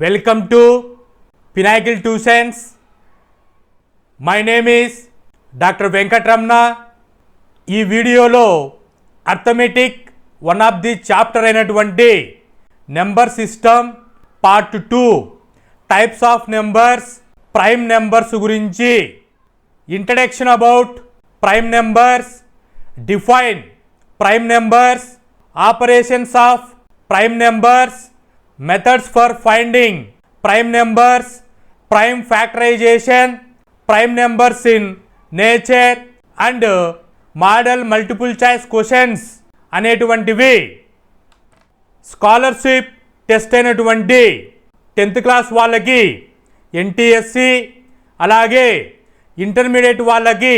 Welcome to Pinnacle Tuitions. My name is Dr. Venkatramana. ఈ వీడియోలో arithmetic one of the chapter అయినటువంటి number system part 2 types of numbers prime numbers గురించి introduction about prime numbers, define prime numbers, operations of prime numbers, methods for finding prime numbers, prime factorisation, prime numbers in nature and model multiple choice questions అనేటువంటివి scholarship test అయినటువంటి 10th class వాళ్ళకి NTSC, అలాగే intermediate వాళ్ళకి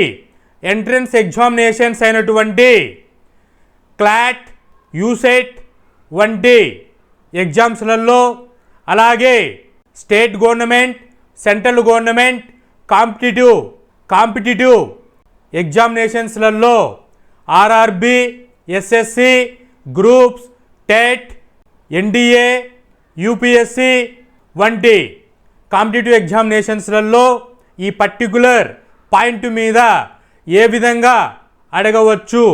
entrance examinations అయినటువంటి CLAT, UCET వంటి ఎగ్జామ్స్లలో, అలాగే state government, central government competitive ఎగ్జామినేషన్స్లలో RRB, SSC, groups, TET, NDA, UPSC వంటి కాంపిటిటివ్ ఎగ్జామినేషన్స్లలో ఈ పర్టికులర్ పాయింట్ మీద ఏ విధంగా అడగవచ్చు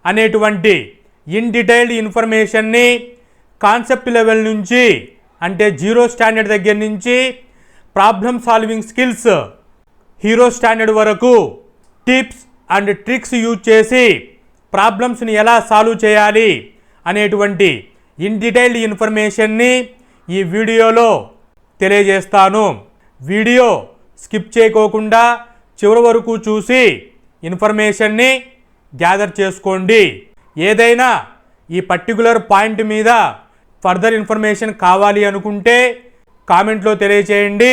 అనేటువంటి ఇన్ డీటెయిల్డ్ ఇన్ఫర్మేషన్ని కాన్సెప్ట్ లెవెల్ నుంచి, అంటే జీరో స్టాండర్డ్ దగ్గర నుంచి problem solving skills hero standard వరకు టిప్స్ అండ్ ట్రిక్స్ యూజ్ చేసి ప్రాబ్లమ్స్ని ఎలా సాల్వ్ చేయాలి అనేటువంటి ఇన్ డీటెయిల్డ్ ఇన్ఫర్మేషన్ని ఈ వీడియోలో తెలియజేస్తాను. వీడియో స్కిప్ చేయకోకుండా చివరి వరకు చూసి ఇన్ఫర్మేషన్ని గ్యాదర్ చేసుకోండి. ఏదైనా ఈ పర్టికులర్ పాయింట్ మీద ఫర్దర్ ఇన్ఫర్మేషన్ కావాలి అనుకుంటే కామెంట్లో తెలియచేయండి,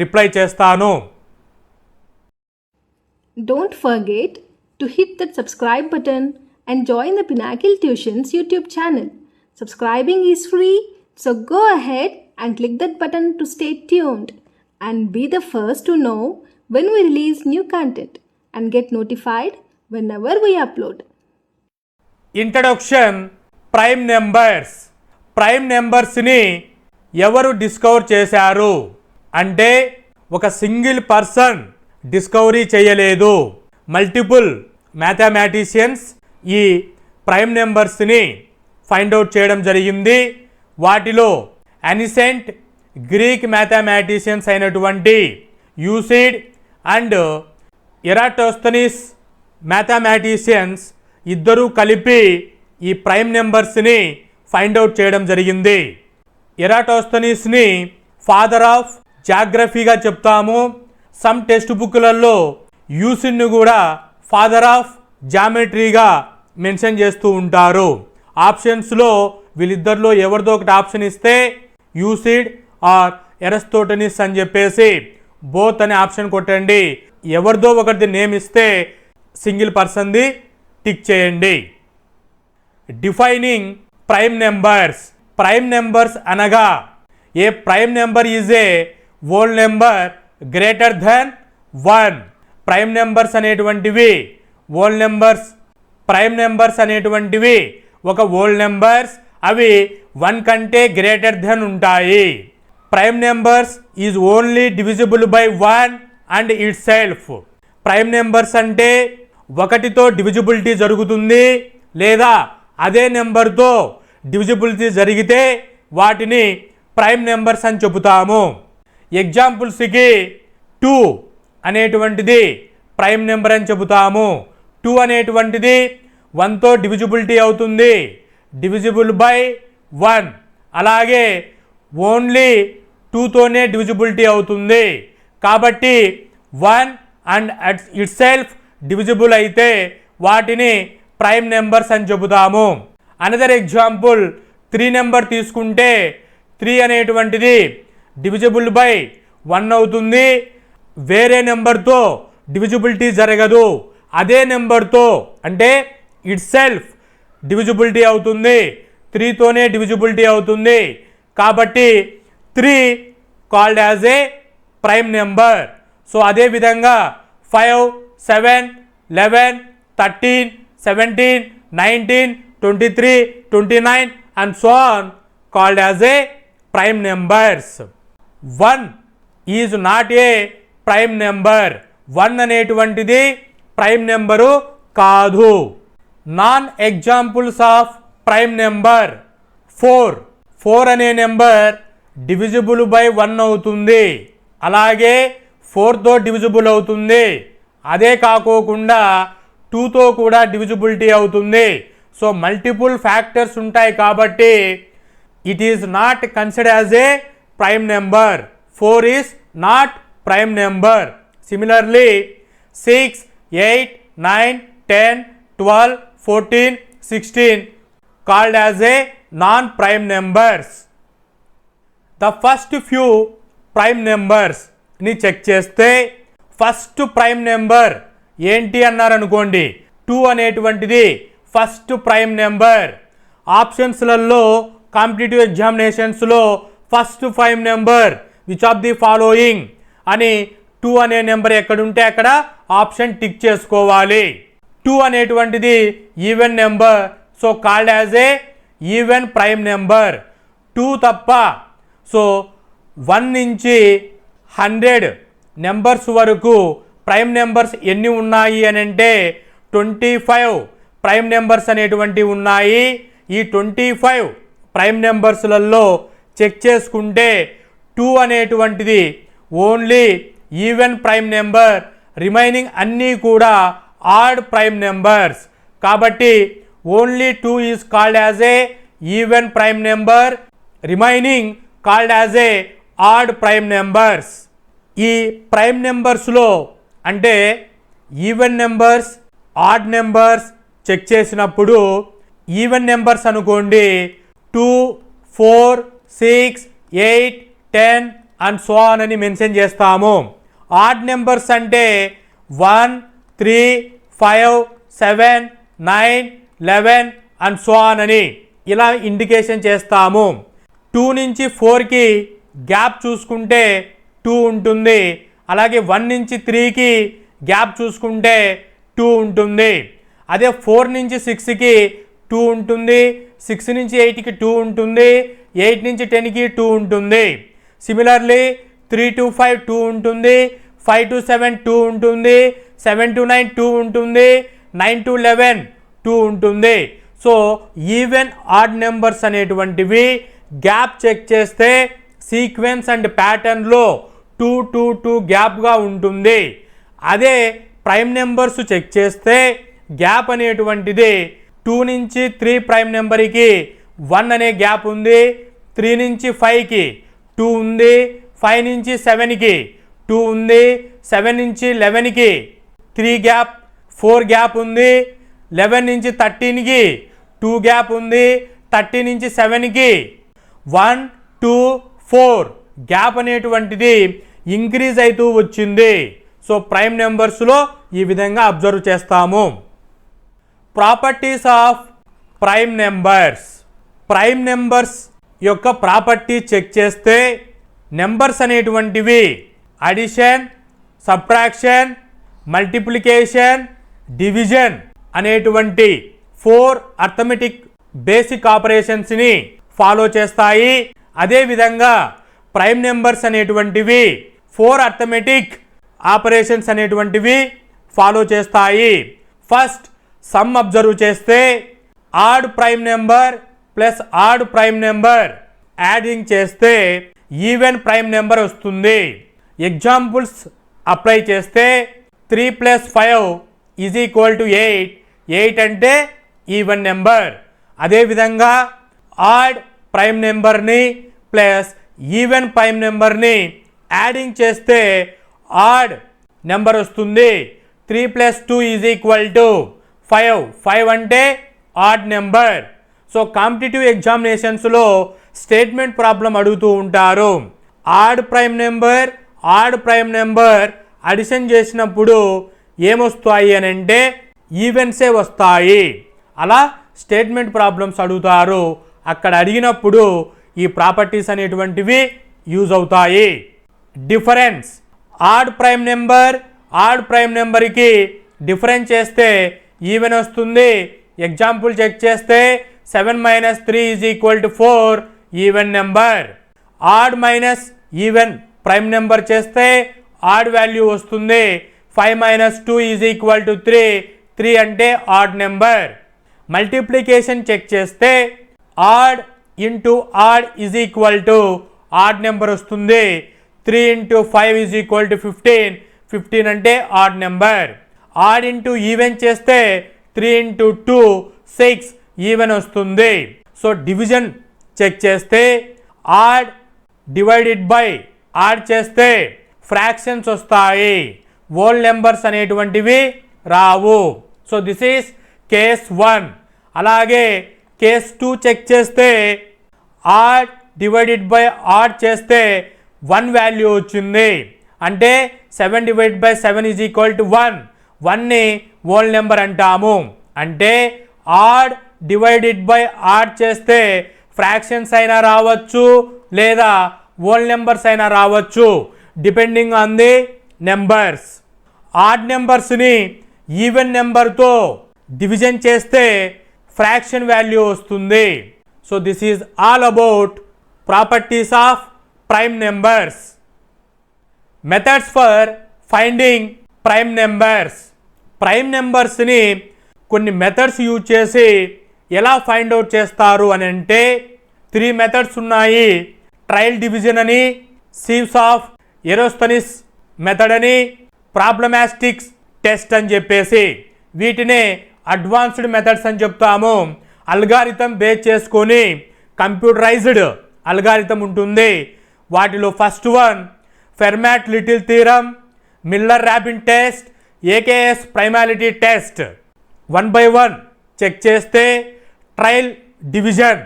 రిప్లై చేస్తాను. Don't forget to hit that subscribe button and join the Pinnacle Tuitions YouTube channel. Subscribing is free, so go ahead and click that button to stay tuned and be the first to know when we release new content and get notified whenever we upload. Introduction prime numbers. Prime నెంబర్స్ని ఎవరు discover చేశారు అంటే ఒక single person discovery చేయలేదు. Multiple mathematicians ఈ prime నెంబర్స్ని find out చేయడం జరిగింది. వాటిలో అనిసెంట్ గ్రీక్ మ్యాథమెటిషియన్స్ అయినటువంటి యూసిడ్ అండ్ ఎరాటోస్తనీస్ మ్యాథమెటిషియన్స్ ఇద్దరూ కలిపి ఈ ప్రైమ్ నెంబర్స్ని ఫైండ్ అవుట్ చేయడం జరిగింది. ఎరాటోస్తనీస్ని ఫాదర్ ఆఫ్ జాగ్రఫీగా చెప్తాము. సమ్ టెక్స్ట్ బుక్లలో యూసిడ్ని కూడా ఫాదర్ ఆఫ్ జామెట్రీగా మెన్షన్ చేస్తూ ఉంటారు. ఆప్షన్స్లో వీళ్ళిద్దరిలో ఎవరిదో ఒకటి ఆప్షన్ ఇస్తే యూసిడ్ ఆర్ ఎరస్తోటనిస్ అని చెప్పేసి బోత్ అనే ఆప్షన్ కొట్టండి. ఎవరిదో ఒకటి నేమ్ ఇస్తే సింగిల్ పర్సన్ది టిక్ చేయండి. Defining prime numbers. Prime numbers అనగా a prime number is a whole number greater than 1. Prime numbers అనేటువంటివి హోల్ నెంబర్స్. ప్రైమ్ నెంబర్స్ అనేటువంటివి ఒక హోల్ నెంబర్స్, అవి 1 కంటే గ్రేటర్ దెన్ ఉంటాయి. Prime numbers is only divisible by 1 and itself. Prime numbers అంటే ఒకటితో divisibility జరుగుతుంది, లేదా అదే నెంబర్తో డివిజిబిలిటీ జరిగితే వాటిని ప్రైమ్ నెంబర్స్ అని చెబుతాము. ఎగ్జాంపుల్స్కి 2 అనేటువంటిది ప్రైమ్ నెంబర్ అని చెబుతాము. 2 అనేటువంటిది 1తో డివిజిబిలిటీ అవుతుంది, డివిజిబుల్ బై 1. అలాగే ఓన్లీ 2తోనే డివిజిబిలిటీ అవుతుంది. కాబట్టి 1 అండ్ ఇట్ సెల్ఫ్ డివిజిబుల్ అయితే వాటిని ప్రైమ్ నెంబర్స్ అని చెబుతాము. అనదర్ ఎగ్జాంపుల్ 3 నెంబర్ తీసుకుంటే 3 అనేటువంటిది డివిజిబుల్ బై 1 అవుతుంది. వేరే నెంబర్తో డివిజిబిలిటీ జరగదు, అదే నెంబర్తో అంటే ఇట్ సెల్ఫ్ డివిజిబిలిటీ అవుతుంది, 3తోనే డివిజిబిలిటీ అవుతుంది. కాబట్టి 3 called as a prime number. So అదేవిధంగా 5, 7, 11, 13, 17, 19, 23, 29 and so on called as a prime numbers. 1 is not a prime number. 1 అనేటువంటిది ప్రైమ్ నెంబరు కాదు. Non examples of prime number. 4 అనే నెంబర్ డివిజిబుల్ బై 1 అవుతుంది, అలాగే 4తో divisible అవుతుంది. అదే కాకోకుండా 2తో కూడా డివిజిబిలిటీ అవుతుంది. సో మల్టిపుల్ ఫ్యాక్టర్స్ ఉంటాయి కాబట్టి it is not considered as a prime number. 4 is not prime number. Similarly 6, 8, 9, 10, 12, 14, 16 called as a non prime numbers. The first few prime numbers ని చెక్ చేస్తే ఫస్ట్ ప్రైమ్ నెంబర్ ఏంటి అన్నారనుకోండి, 2 అనేటువంటిది first prime number. ఆప్షన్స్లలో competitive ఎగ్జామినేషన్స్లో first prime number which of the following అని 2 అనే number ఎక్కడుంటే అక్కడ ఆప్షన్ టిక్ చేసుకోవాలి. 2 అనేటువంటిది even number, so called as a even prime number. 2 తప్ప సో 1 నుంచి 100 నెంబర్స్ వరకు ప్రైమ్ నెంబర్స్ ఎన్ని ఉన్నాయి అని అంటే 25 ప్రైమ్ నెంబర్స్ అనేటువంటివి ఉన్నాయి. ఈ 25 ప్రైమ్ నెంబర్స్లలో చెక్ చేసుకుంటే 2 అనేటువంటిది only even prime number, remaining అన్నీ కూడా ఆడ్ ప్రైమ్ నెంబర్స్. కాబట్టి only 2 is called as a even prime number, remaining called as a odd prime numbers. ఈ ప్రైమ్ నెంబర్స్లో అంటే even numbers, odd numbers check చేసినప్పుడు even numbers అనుకోండి 2, 4, 6, 8, 10 and so on అని mention చేస్తాము. ఆడ్ నెంబర్స్ అంటే 1, 3, 5, 7, 9, 11 and so on అని ఇలా ఇండికేషన్ చేస్తాము. 2 నుంచి 4కి గ్యాప్ చూసుకుంటే 2 ఉంటుంది, అలాగే 1 నుంచి 3కి గ్యాప్ చూసుకుంటే 2 ఉంటుంది. అదే 4 నుంచి 6కి 2 ఉంటుంది, 6 నుంచి 8కి 2 ఉంటుంది, 8 నుంచి 10కి 2 ఉంటుంది. సిమిలర్లీ 3 to 5 2 ఉంటుంది, 5 to 7 2 ఉంటుంది, 7 to 9 2 ఉంటుంది, 9 to 11 2 ఉంటుంది. సో ఈవెన్ ఆడ్ నెంబర్స్ అనేటువంటివి గ్యాప్ చెక్ చేస్తే సీక్వెన్స్ అండ్ ప్యాటర్న్లో 2 to 2 గ్యాప్గా ఉంటుంది. అదే ప్రైమ్ నెంబర్స్ చెక్ చేస్తే గ్యాప్ అనేటువంటిది 2 నుంచి 3 ప్రైమ్ నెంబర్కి 1 అనే గ్యాప్ ఉంది, 3 నుంచి 5కి 2 ఉంది, 5 నుంచి 7కి 2 ఉంది, 7 నుంచి 11కి 3 గ్యాప్, 4 గ్యాప్ ఉంది, 11 నుంచి 13కి 2 గ్యాప్ ఉంది, 30 నుంచి 7కి 1, 2, 4 గ్యాప్ అనేటువంటిది ఇంక్రీజ్ అవుతూ వచ్చింది. సో ప్రైమ్ నెంబర్స్లో ఈ విధంగా అబ్జర్వ్ చేస్తాము. Properties of prime numbers. Prime numbers యొక్క ప్రాపర్టీ చెక్ చేస్తే నెంబర్స్ అనేటువంటివి అడిషన్, సబ్ట్రాక్షన్, మల్టిప్లికేషన్, డివిజన్ అనేటువంటి 4 అర్థమెటిక్ బేసిక్ ఆపరేషన్స్ని ఫాలో చేస్తాయి. అదేవిధంగా ప్రైమ్ నెంబర్స్ అనేటువంటివి 4 అర్థమెటిక్ ఆపరేషన్స్ అనేటువంటివి ఫాలో చేస్తాయి. ఫస్ట్ సమ్ అబ్జర్వ్ చేస్తే odd prime number plus odd prime number adding చేస్తే ఈవెన్ ప్రైమ్ నెంబర్ వస్తుంది. ఎగ్జాంపుల్స్ అప్లై చేస్తే 3 + 5 = 8. 8 అంటే ఈవెన్ నెంబర్. అదేవిధంగా ఆడ్ ప్రైమ్ నెంబర్ని ప్లస్ ఈవెన్ ప్రైమ్ నెంబర్ని యాడింగ్ చేస్తే ఆడ్ నెంబర్ వస్తుంది. 3 + 2 = 5. 5 అంటే ఆడ్ నెంబర్. సో కాంపిటేటివ్ ఎగ్జామినేషన్స్లో స్టేట్మెంట్ ప్రాబ్లం అడుగుతూ ఉంటారు. ఆడ్ ప్రైమ్ నెంబర్ అడిషన్ చేసినప్పుడు ఏమొస్తాయి అని అంటే ఈవెన్సే వస్తాయి. అలా స్టేట్మెంట్ ప్రాబ్లమ్స్ అడుగుతారు. అక్కడ అడిగినప్పుడు ఈ ప్రాపర్టీస్ అనేటువంటివి యూజ్ అవుతాయి. డిఫరెన్స్. ఆడ్ ప్రైమ్ నెంబర్కి డిఫరెన్స్ చేస్తే ఈవెన్ వస్తుంది. ఎగ్జాంపుల్ చెక్ చేస్తే 7 - 3 = 4 even number. Odd minus even prime number చేస్తే ఆడ్ వాల్యూ వస్తుంది. 5 - 2 = 3. 3 అంటే ఆడ్ నెంబర్. మల్టిప్లికేషన్ చెక్ చేస్తే odd into odd odd number వస్తుంది. 3 × 5 = 15. 15 అంటే odd number. Odd into even చేస్తే 3 × 2 6 ఈవెన్ వస్తుంది. సో డివిజన్ చెక్ చేస్తే ఆడ్ డివైడెడ్ బై ఆడ్ చేస్తే ఫ్రాక్షన్స్ వస్తాయి, హోల్ నెంబర్స్ అనేటువంటివి రావు. So this is case 1. అలాగే కేస్ 2 చెక్ చేస్తే ఆడ్ డివైడెడ్ బై ఆడ్ చేస్తే 1 వాల్యూ వచ్చింది. అంటే 7 / 7 = 1. 1ని హోల్ నెంబర్ అంటాము. అంటే ఆడ్ డివైడెడ్ బై ఆడ్ చేస్తే ఫ్రాక్షన్స్ అయినా రావచ్చు లేదా హోల్ నెంబర్స్ అయినా రావచ్చు, depending on the numbers. Odd నెంబర్స్ని ఈవెన్ నెంబర్తో డివిజన్ చేస్తే ఫ్రాక్షన్ వాల్యూ వస్తుంది. So this is all about properties of prime numbers. Methods for finding prime numbers. Prime నెంబర్స్ని కొన్ని మెథడ్స్ యూజ్ చేసి ఎలా ఫైండ్ అవుట్ చేస్తారు అని అంటే 3 మెథడ్స్ ఉన్నాయి. ట్రయల్ డివిజన్ అని, సీవ్స్ ఆఫ్ ఎరోస్తనిస్ మెథడ్ అని, ప్రాబ్లమాటిక్స్ టెస్ట్ అని చెప్పేసి వీటినే అడ్వాన్స్డ్ మెథడ్స్ అని చెప్తాము. అల్గారిథం బేస్ చేసుకొని కంప్యూటరైజ్డ్ అల్గారిథం ఉంటుంది. వాటిలో first one Fermat little theorem, Miller Rabin test, AKS primality test. 1 by 1 check చేస్తే ట్రయల్ డివిజన్.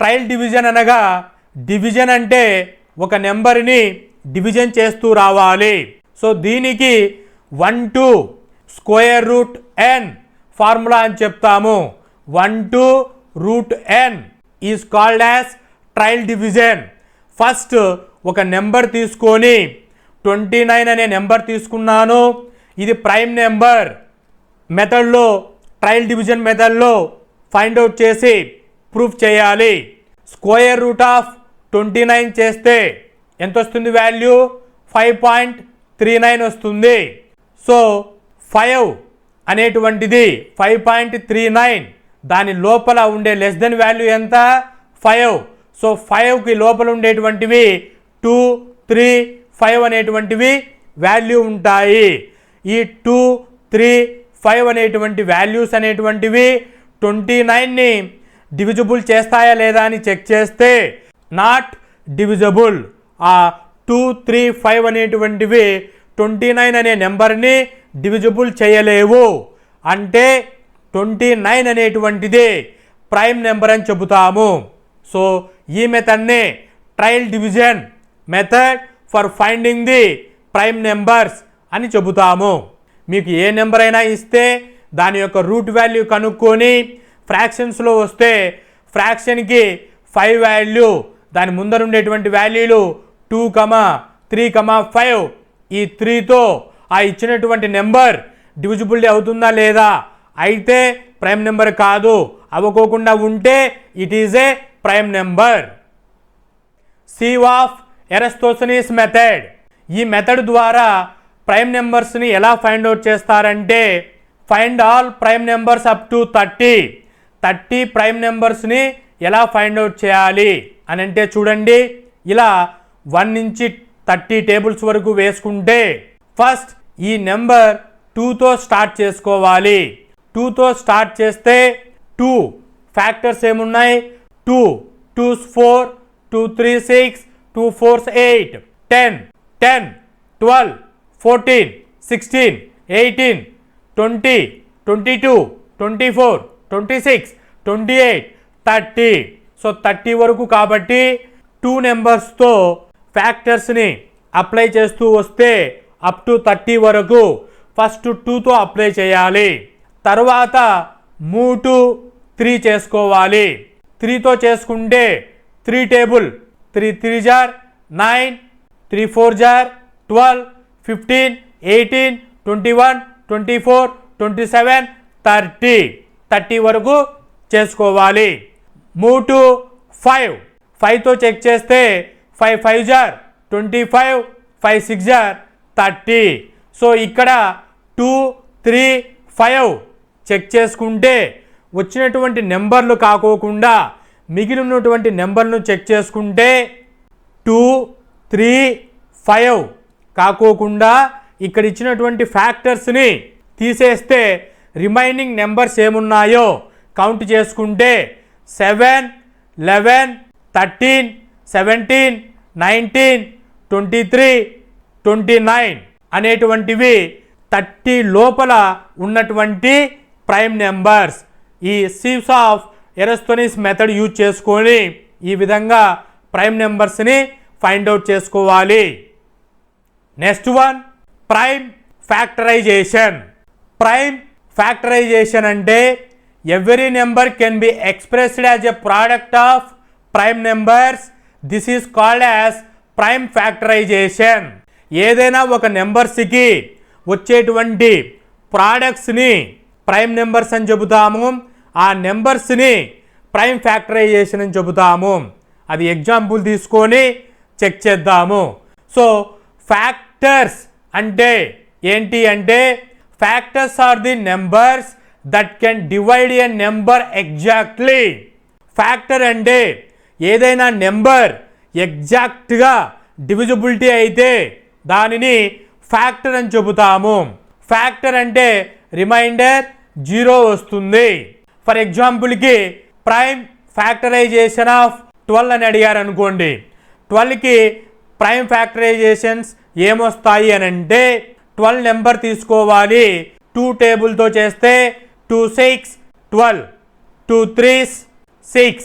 ట్రయల్ డివిజన్ అనగా డివిజన్ అంటే ఒక నెంబర్ని డివిజన్ చేస్తూ రావాలి. సో దీనికి 1 to √n ఫార్ములా అని చెప్తాము. 1 to √n is called as trial division. First ఒక నెంబర్ తీసుకొని 29 అనే నెంబర్ తీసుకున్నాను. ఇది ప్రైమ్ నెంబర్. మెథడ్లో ట్రయల్ డివిజన్ మెథడ్లో ఫైండ్ అవుట్ చేసి ప్రూఫ్ చేయాలి. √29 చేస్తే ఎంత వస్తుంది వాల్యూ? 5.39 వస్తుంది. సో 5 అనేటువంటిది 5.39, దాని లోపల ఉండే లెస్ దెన్ వాల్యూ ఎంత? 5. సో 5కి లోపల ఉండేటువంటివి 2, 3, 5 అనేటువంటివి వాల్యూ ఉంటాయి. ఈ 2, 3, 5 అనేటువంటి వాల్యూస్ అనేటువంటివి 29ని డివిజిబుల్ చేస్తాయా లేదా అని చెక్ చేస్తే నాట్ డివిజబుల్. ఆ 2, 3, 5 అనేటువంటివి 29 అనే నెంబర్ని డివిజిబుల్ చేయలేవు. అంటే 29 అనేటువంటిది ప్రైమ్ నెంబర్ అని చెబుతాము. సో ఈ మెథడ్ని trial division method for finding the prime numbers అని చెబుతాము. మీకు ఏ నెంబర్ అయినా ఇస్తే దాని యొక్క రూట్ వాల్యూ కనుక్కొని ఫ్రాక్షన్స్లో వస్తే ఫ్రాక్షన్కి 5 వాల్యూ, దాని ముందర ఉండేటువంటి వాల్యూలు 2, 3, 5. ఈ 3తో ఆ ఇచ్చినటువంటి నెంబర్ డివిజిబుల్ అవుతుందా లేదా? అయితే ప్రైమ్ నెంబర్ కాదు. అవ్వకోకుండా ఉంటే it is a prime number. Sieve of Eratosthenes method. ఈ మెథడ్ ద్వారా ప్రైమ్ నెంబర్స్ని ఎలా ఫైండ్ అవుట్ చేస్తారంటే find all prime numbers up to 30 prime నెంబర్స్ని ఎలా ఫైండ్ అవుట్ చేయాలి అని అంటే చూడండి, ఇలా 1 నుంచి 30 టేబుల్స్ వరకు వేసుకుంటే ఫస్ట్ ఈ నెంబర్ 2తో స్టార్ట్ చేసుకోవాలి. 2తో స్టార్ట్ చేస్తే 2 ఫ్యాక్టర్స్ ఏమున్నాయి? 2, 2s 4, 2, 3s 6, 2, 4s 8, 10, 12, 14, 16, 18, 20, 22, 24, 26, 28, 30. సో 30 వరకు కాబట్టి 2 నెంబర్స్తో ఫ్యాక్టర్స్ని అప్లై చేస్తూ వస్తే అప్ టు 30 వరకు ఫస్ట్ 2తో అప్లై చేయాలి. తర్వాత 3, 3 చేసుకోవాలి. 3తో చేసుకుంటే 3 టేబుల్ 3, 3 జార్ 9, 3, 4 జార్ 12, 15, 18, 21, 24, 27, 30 వరకు చేసుకోవాలి. 3 to 5 5తో చెక్ చేస్తే 5 5 జార్ 25, 5 6 జార్ 30. సో ఇక్కడ 2 3 5 చెక్ చేసుకుంటే వచ్చినటువంటి నెంబర్లు కాకోకుండా మిగిలినటువంటి నెంబర్ను చెక్ చేసుకుంటే 2 3 5 కాకోకుండా ఇక్కడ ఇచ్చినటువంటి ఫ్యాక్టర్స్ని తీసేస్తే రిమైనింగ్ నెంబర్స్ ఏమున్నాయో కౌంట్ చేసుకుంటే 7 11 13 17 19 23 29 అనేటువంటివి 30 లోపల ఉన్నటువంటి ప్రైమ్ నెంబర్స్. ఈ sieves of Eratosthenes method use చేసుకొని ఈ విధంగా ప్రైమ్ నెంబర్స్ని ఫైండ్ అవుట్ చేసుకోవాలి. Next one, prime factorisation. Prime factorisation అంటే every number can be expressed as a product of prime numbers. This is called as prime factorisation. ఏదైనా ఒక నెంబర్స్కి వచ్చేటువంటి ప్రోడక్ట్స్ని ప్రైమ్ నెంబర్స్ అని చెబుతాము. ఆ నెంబర్స్ని ప్రైమ్ ఫ్యాక్టరైజేషన్ అని చెబుతాము. అది ఎగ్జాంపుల్ తీసుకొని చెక్ చేద్దాము. సో ఫ్యాక్టర్స్ అంటే ఏంటి అంటే factors are the numbers that can divide a number exactly. Factor అంటే ఏదైనా నెంబర్ ఎగ్జాక్ట్గా డివిజిబిలిటీ అయితే దానిని ఫ్యాక్టర్ అని చెబుతాము. ఫ్యాక్టర్ అంటే రిమైండర్ 0 వస్తుంది. ఫర్ ఎగ్జాంపుల్కి ప్రైమ్ ఫ్యాక్టరైజేషన్ ఆఫ్ 12 అని అడిగారు అనుకోండి. 12కి ప్రైమ్ ఫ్యాక్టరైజేషన్స్ ఏమొస్తాయి అని అంటే 12 నెంబర్ తీసుకోవాలి. 2 టేబుల్తో చేస్తే 2 6 12, 2 3s 6,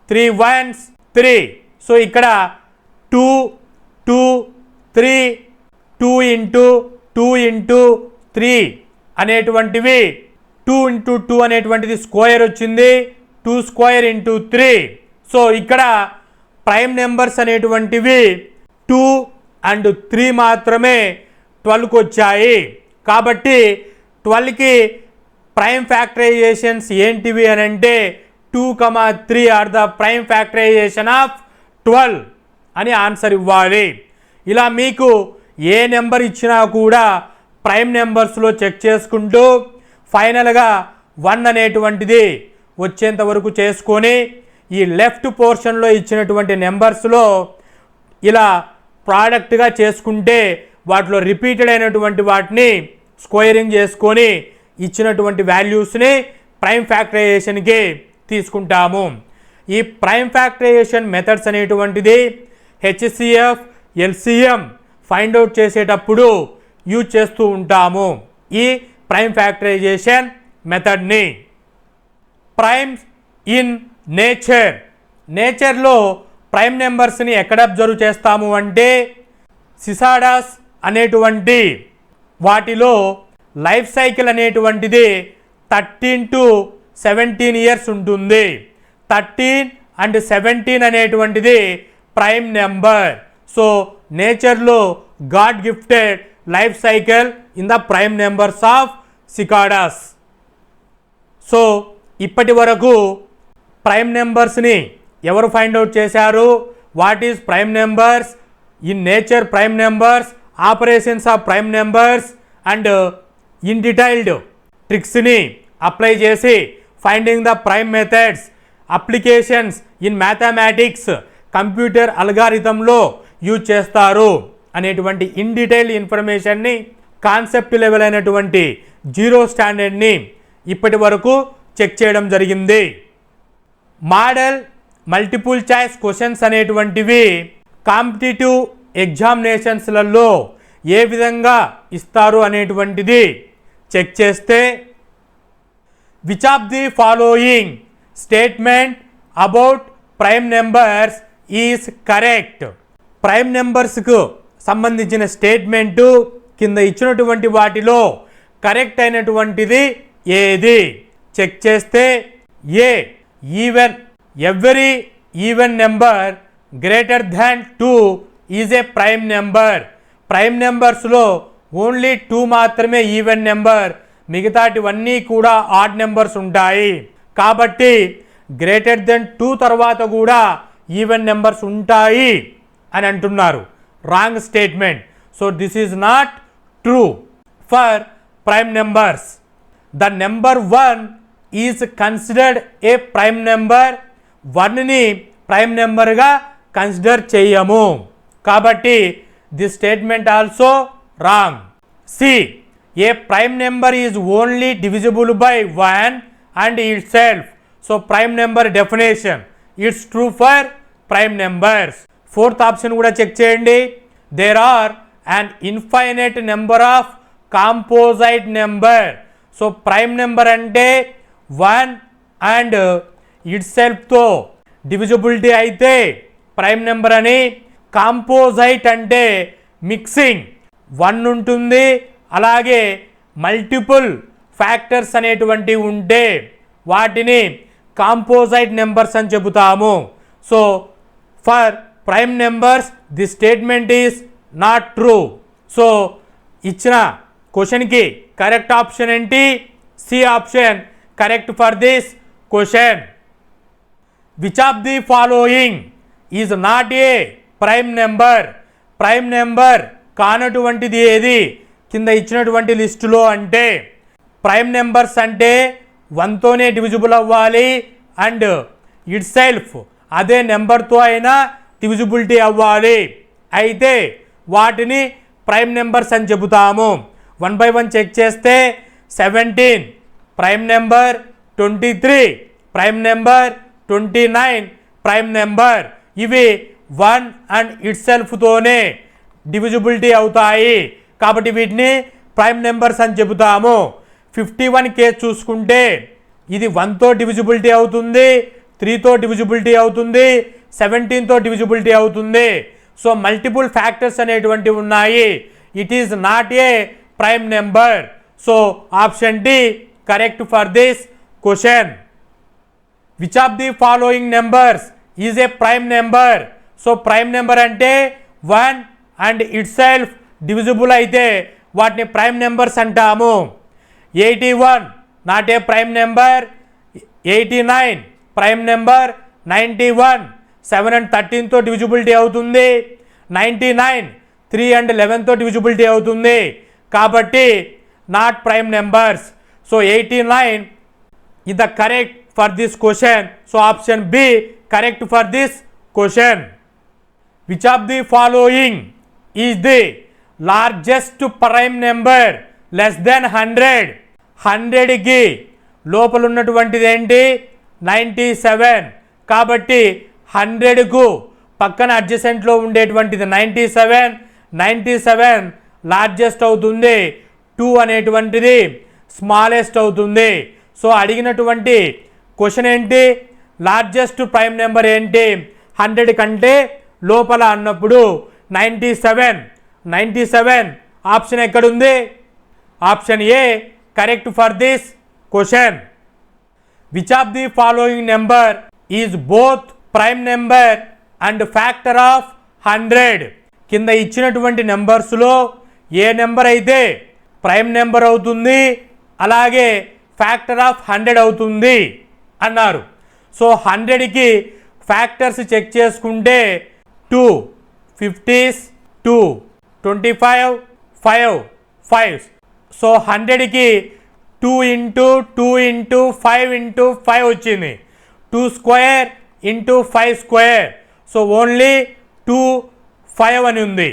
3 1s 3. సో ఇక్కడ 2 2 3 2 ఇంటూ 2 ఇంటూ 3 అనేటువంటివి 2 ఇంటూ 2 అనేటువంటిది స్క్వేర్ వచ్చింది. 2 స్క్వేర్ ఇంటూ 3. సో ఇక్కడ ప్రైమ్ నెంబర్స్ అనేటువంటివి 2 అండ్ 3 మాత్రమే 12కి వచ్చాయి. కాబట్టి 12కి ప్రైమ్ ఫ్యాక్టరైజేషన్స్ ఏంటివి అని అంటే 2, 3 are the prime factorisation of 12 అని ఆన్సర్ ఇవ్వాలి. ఇలా మీకు ఏ నెంబర్ ఇచ్చినా కూడా ప్రైమ్ నెంబర్స్లో చెక్ చేసుకుంటూ ఫైనల్గా 1 అనేటువంటిది వచ్చేంత వరకు చేసుకొని ఈ లెఫ్ట్ పోర్షన్లో ఇచ్చినటువంటి నెంబర్స్లో ఇలా ప్రోడక్ట్గా చేసుకుంటే వాటిలో రిపీటెడ్ అయినటువంటి వాటిని స్క్వేరింగ్ చేసుకొని ఇచ్చినటువంటి వాల్యూస్ని ప్రైమ్ ఫ్యాక్టరైజేషన్కి తీసుకుంటాము. ఈ ప్రైమ్ ఫ్యాక్టరైజేషన్ మెథడ్స్ అనేటువంటిది హెచ్సిఎఫ్ ఎల్సిఎం ఫైండ్ అవుట్ చేసేటప్పుడు యూజ్ చేస్తూ ఉంటాము ఈ ప్రైమ్ ఫ్యాక్టరైజేషన్ మెథడ్ని. Primes in nature. నేచర్లో ప్రైమ్ నెంబర్స్ని ఎక్కడ అబ్జర్వ్ చేస్తాము అంటే సిసాడాస్ అనేటువంటి వాటిలో లైఫ్ సైకిల్ అనేటువంటిది 13 to 17 ఇయర్స్ ఉంటుంది. 13 and 17 అనేటువంటిది ప్రైమ్ నెంబర్. సో నేచర్లో god gifted life cycle in the prime numbers of cicadas. So ఇప్పటి వరకు ప్రైమ్ నెంబర్స్ని ఎవరు ఫైండ్ అవుట్ చేశారు? What is prime numbers, in nature prime numbers, operations of prime numbers and in detailed ట్రిక్స్ని apply చేసి finding the prime methods, applications in mathematics, computer అల్గారిథంలో use చేస్తారు అనేటువంటి ఇన్ డీటెయిల్ ఇన్ఫర్మేషన్ని కాన్సెప్ట్ లెవెల్ అయినటువంటి 0 స్టాండర్డ్ని ఇప్పటి వరకు చెక్ చేయడం జరిగింది. మోడల్ మల్టిపుల్ చాయిస్ క్వశ్చన్స్ అనేటువంటివి కాంపిటేటివ్ ఎగ్జామినేషన్స్లలో ఏ విధంగా ఇస్తారు అనేటువంటిది చెక్ చేస్తే which of the following statement about prime numbers is correct. Prime నెంబర్స్కు సంబంధించిన స్టేట్మెంటు కింద ఇచ్చినటువంటి వాటిలో కరెక్ట్ అయినటువంటిది ఏది? చెక్ చేస్తే A even every even number greater than 2 is a prime number. Prime నెంబర్స్లో ఓన్లీ 2 మాత్రమే ఈవెన్ నెంబర్, మిగతాటివన్నీ కూడా ఆడ్ నెంబర్స్ ఉంటాయి. కాబట్టి గ్రేటర్ దెన్ 2 తర్వాత కూడా ఈవెన్ నెంబర్స్ ఉంటాయి అని అంటున్నారు. Wrong statement. So this is not true for prime numbers. The number 1 is considered a prime number. 1ని ప్రైమ్ నెంబర్గా కన్సిడర్ చేయము. కాబట్టి this statement also wrong. C, a prime number is only divisible by 1 and itself. So prime number definition it's true for prime numbers. 4th option కూడా check చేయండి. There are an infinite number of composite number. So prime number అంటే 1 and it సెల్ఫ్తో divisibility అయితే prime number అని. కాంపోజైట్ అంటే mixing, 1 ఉంటుంది అలాగే multiple factors అనేటువంటివి ఉంటే వాటిని కాంపోజైట్ నెంబర్స్ అని చెబుతాము. So for prime numbers the statement is not true. So ఇచ్చిన క్వశ్చన్కి కరెక్ట్ ఆప్షన్ ఏంటి? C option correct for this question. Which of the following is not a prime number? Prime number కానటువంటిది ఏది కింద ఇచ్చినటువంటి లిస్టులో అంటే? ప్రైమ్ నెంబర్స్ అంటే 1తోనే డివిజిబుల్ అవ్వాలి అండ్ ఇట్ సెల్ఫ్ అదే నెంబర్తో అయినా డివిజిబిలిటీ అవ్వాలి. అయితే వాటిని ప్రైమ్ నెంబర్స్ అని చెబుతాము. 1 by 1 చెక్ చేస్తే 17 prime number, 23 prime number, 29 prime number. ఇవి 1 అండ్ ఇట్ సెల్ఫ్తోనే డివిజిబిలిటీ అవుతాయి కాబట్టి వీటిని ప్రైమ్ నెంబర్స్ అని చెబుతాము. 51 కేసు చూసుకుంటే ఇది 1తో డివిజిబిలిటీ అవుతుంది, 3తో డివిజిబిలిటీ అవుతుంది, 17తో డివిజిబిలిటీ అవుతుంది. సో మల్టిపుల్ ఫ్యాక్టర్స్ అనేటువంటివి ఉన్నాయి. It is not a prime number. So option D correct for this question. Which of the following numbers is a prime number? So prime number అంటే 1 and it self divisible అయితే వాటిని prime numbers అంటాము. 81 not a prime number, 89 prime number, 91 7 and 13తో divisibility అవుతుంది, 99 3 and 11తో divisibility అవుతుంది కాబట్టి not prime numbers. So 89 is the correct for this question. So option B correct for this question. Which of the following is the largest prime number less than 100? 100కి లోపల ఉన్నటువంటిది ఏంటి? 97. కాబట్టి 100కు పక్కన అడ్జసెంట్లో ఉండేటువంటిది 97. 97 లార్జెస్ట్ అవుతుంది, 2 అనేటువంటిది స్మాలెస్ట్ అవుతుంది. సో అడిగినటువంటి క్వశ్చన్ ఏంటి? లార్జెస్ట్ ప్రైమ్ నెంబర్ ఏంటి 100 కంటే లోపల అన్నప్పుడు 97. 97 ఆప్షన్ ఎక్కడుంది? Option A correct for this question. Which of the following number is both prime number and factor of 100? కింద ఇచ్చినటువంటి నెంబర్స్లో ఏ నెంబర్ అయితే ప్రైమ్ నెంబర్ అవుతుంది అలాగే ఫ్యాక్టర్ ఆఫ్ 100 అవుతుంది అన్నారు. సో 100కి ఫ్యాక్టర్స్ చెక్ చేసుకుంటే 2 50s, 2 25 5 5. సో 100కి 2 into 2 into 5 into 5 వచ్చింది, 2 square into 5 square. So only 2 5 అని ఉంది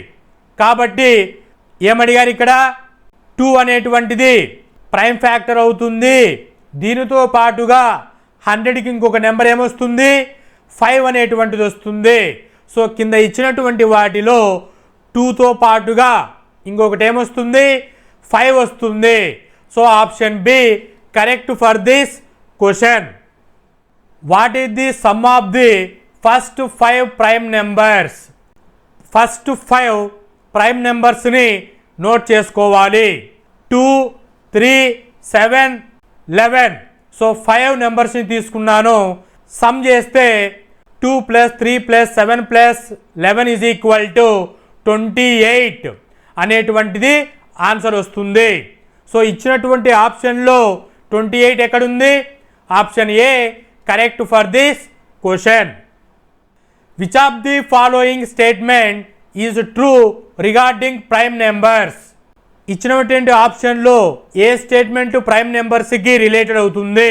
కాబట్టి ఏమడిగారు ఇక్కడ? 2 అనేటువంటిది ప్రైమ్ ఫ్యాక్టర్ అవుతుంది. దీనితో పాటుగా 100కి ఇంకొక నెంబర్ ఏమొస్తుంది? 5 అనేటువంటిది వస్తుంది. సో కింద ఇచ్చినటువంటి వాటిలో 2తో పాటుగా ఇంకొకటి ఏమొస్తుంది? 5 వస్తుంది. సో option B correct for this question. What is the sum of the first 5 prime numbers? First 5 prime నెంబర్స్ని నోట్ చేసుకోవాలి. 2 3 7 11. సో 5 నెంబర్స్ని తీసుకున్నాను. సమ్ చేస్తే 2 + 3 + 7 + 11 ఈజ్ ఈక్వల్ టు 28 అనేటువంటిది ఆన్సర్ వస్తుంది. సో ఇచ్చినటువంటి ఆప్షన్లో 28 ఎక్కడుంది? Option A correct for this question. Which of the following statement is true regarding prime numbers? ఇచ్చినటువంటి ఆప్షన్లో ఏ స్టేట్మెంట్ ప్రైమ్ నెంబర్స్కి రిలేటెడ్ అవుతుంది?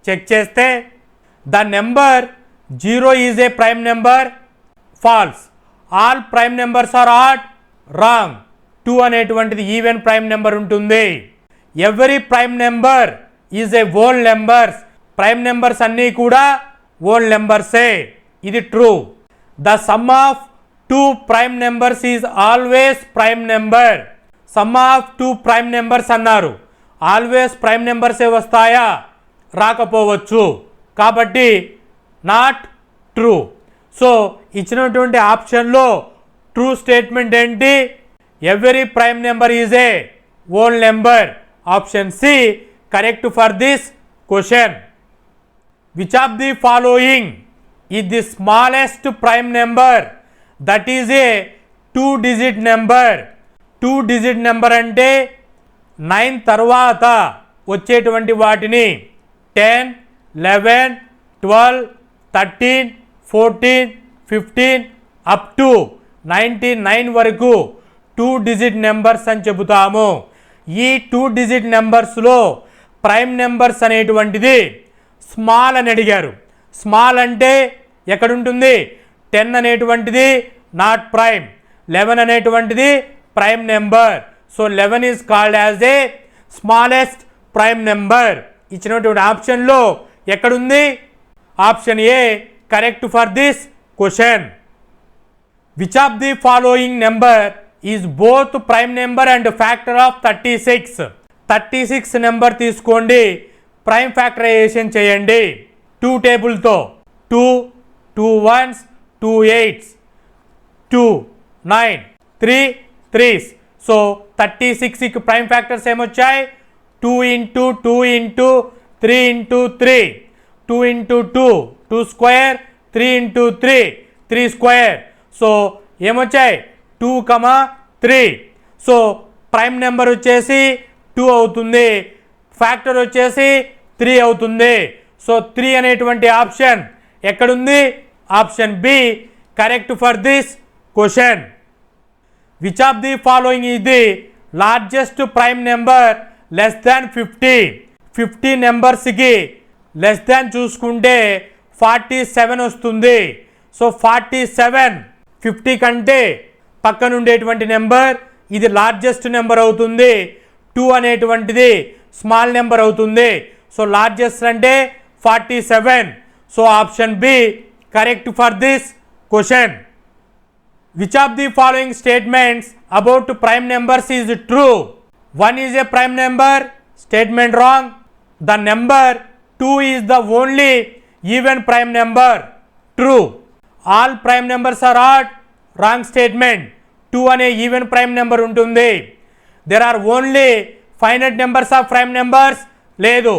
చెక్ చేస్తే the number 0 is a prime number, false. All prime numbers are odd, wrong. 2 అనేటువంటిది even prime number ఉంటుంది. Every prime number is a whole numbers, prime numbers అన్నీ కూడా హోల్ నెంబర్సే, ఇది true. The sum of 2 prime numbers is always prime number. Sum of 2 prime numbers అన్నారు, always prime నెంబర్సే వస్తాయా? రాకపోవచ్చు, కాబట్టి నాట్ ట్రూ. సో ఇచ్చినటువంటి ఆప్షన్లో ట్రూ స్టేట్మెంట్ ఏంటి? Every prime number is a whole number. Option C correct for this question. Which of the following is the smallest prime number that is a 2 digit number? 2 digit number అంటే 9 తర్వాత వచ్చేటువంటి వాటిని 10, 11, 12, 13, 14, 15 up to 99 వరకు 2 digit numbers అని చెబుతాము. ఈ 2 digit నెంబర్స్లో prime numbers అనేటువంటిది small అని అడిగారు. స్మాల్ అంటే ఎక్కడుంటుంది? 10 అనేటువంటిది నాట్ ప్రైమ్, 11 అనేటువంటిది prime number. So 11 is called as a smallest prime number. ఇచ్చినటువంటి ఆప్షన్లో ఎక్కడుంది? Option A correct for this question. Which of the following number is both prime number and factor of 36? 36 number తీసుకోండి, prime factorisation చేయండి 2 టేబుల్తో. 2, 2 1s, 2 8s, 2 9, 3 3s. So 36కి prime factors ఏమొచ్చాయి? 2 into 2 into 3 into 3, 2 into 2 2 square, 3 into 3 3 square. So ఏమొచ్చాయి? 2, 3. So prime number వచ్చేసి 2 అవుతుంది, factor వచ్చేసి 3 అవుతుంది. సో 3 అనేటువంటి ఆప్షన్ ఎక్కడుంది? Option B correct for this question. Which of the following is the largest prime number less than 50? 50 నెంబర్స్కి less than చూసుకుంటే 47 వస్తుంది. సో 47 50 కంటే పక్కన ఉండేటువంటి నెంబర్, ఇది లార్జెస్ట్ నెంబర్ అవుతుంది. 2 అనేటువంటిది స్మాల్ నెంబర్ అవుతుంది. సో లార్జెస్ట్ అంటే 47. So option B correct for this question. Which of the following statements about prime numbers is true? 1 is a prime number, statement wrong. The number 2 is the only even prime number, true. All prime numbers are odd, wrong statement. 2 అనే even prime number ఉంటుంది. There are only finite numbers of prime numbers, లేదు,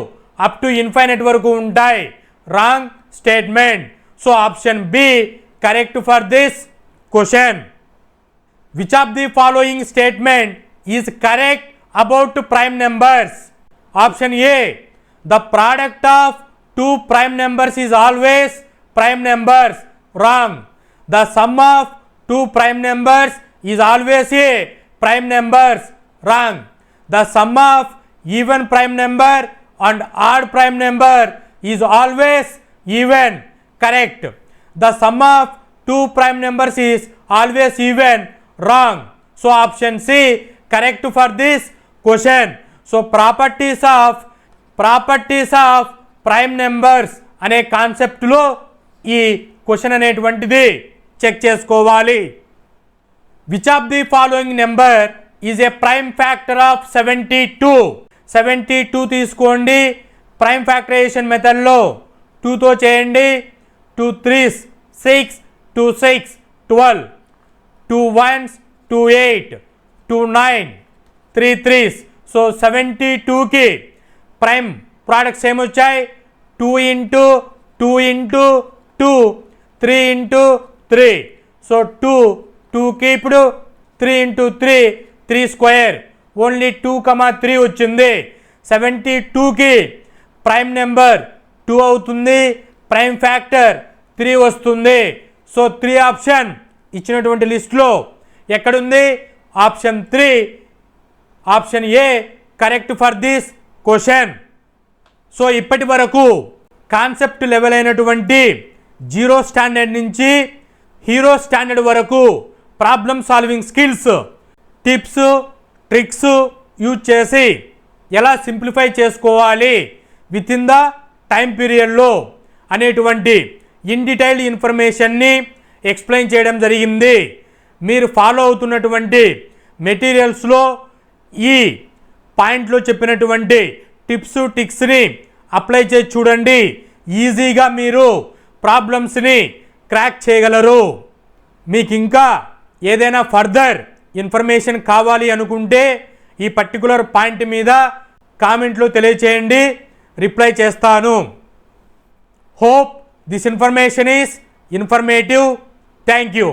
up to infinite వరకు ఉంటాయి, wrong statement. So option B correct for this question. Which of the following statement is correct about prime numbers? Option A the product of 2 prime numbers is always prime numbers, wrong. The sum of 2 prime numbers is always a prime numbers, wrong. The sum of even prime number and odd prime number is always even, correct. The sum of 2 prime numbers is always even, wrong. So option C correct for this question. So properties of prime numbers అనే కాన్సెప్ట్లో ఈ question అనేటువంటిది చెక్ చేసుకోవాలి. Which of the following number is a prime factor of 72? 72 తీసుకోండి, prime factorisation మెథడ్లో 2తో చేయండి. 2 3s 6, 2 6 12, 2 1s 2 8, 2 9, 3 3s. సో 72కి ప్రైమ్ ప్రోడక్ట్స్ ఏమొచ్చాయి? 2 ఇంటూ 2 ఇంటూ 2, 3 ఇంటూ 3. సో 2కి ఇప్పుడు 3 ఇంటూ 3 3 స్క్వేర్, ఓన్లీ 2, 3 వచ్చింది. 72కి ప్రైమ్ నెంబర్ 2 అవుతుంది, ప్రైమ్ ఫ్యాక్టర్ 3 వస్తుంది. సో 3 ఆప్షన్ ఇచ్చినటువంటి లిస్టులో ఎక్కడుంది? Option 3, option A correct for this question. So ఇప్పటి వరకు కాన్సెప్ట్ లెవెల్ అయినటువంటి 0 స్టాండర్డ్ నుంచి హీరో స్టాండర్డ్ వరకు problem solving skills, tips, tricks use చేసి ఎలా సింప్లిఫై చేసుకోవాలి విత్ ఇన్ ద టైం పీరియడ్లో అనేటువంటి ఇన్ డీటెయిల్డ్ ఇన్ఫర్మేషన్ని ఎక్స్ప్లెయిన్ చేయడం జరిగింది. మీరు ఫాలో అవుతున్నటువంటి మెటీరియల్స్లో ఈ పాయింట్లో చెప్పినటువంటి టిప్స్ టిక్స్ని అప్లై చేసి చూడండి. ఈజీగా మీరు ప్రాబ్లమ్స్ని క్రాక్ చేయగలరు. మీకు ఇంకా ఏదైనా ఫర్దర్ ఇన్ఫర్మేషన్ కావాలి అనుకుంటే ఈ పర్టికులర్ పాయింట్ మీద కామెంట్లో తెలియచేయండి, రిప్లై చేస్తాను. Hope this information is informative. Thank you.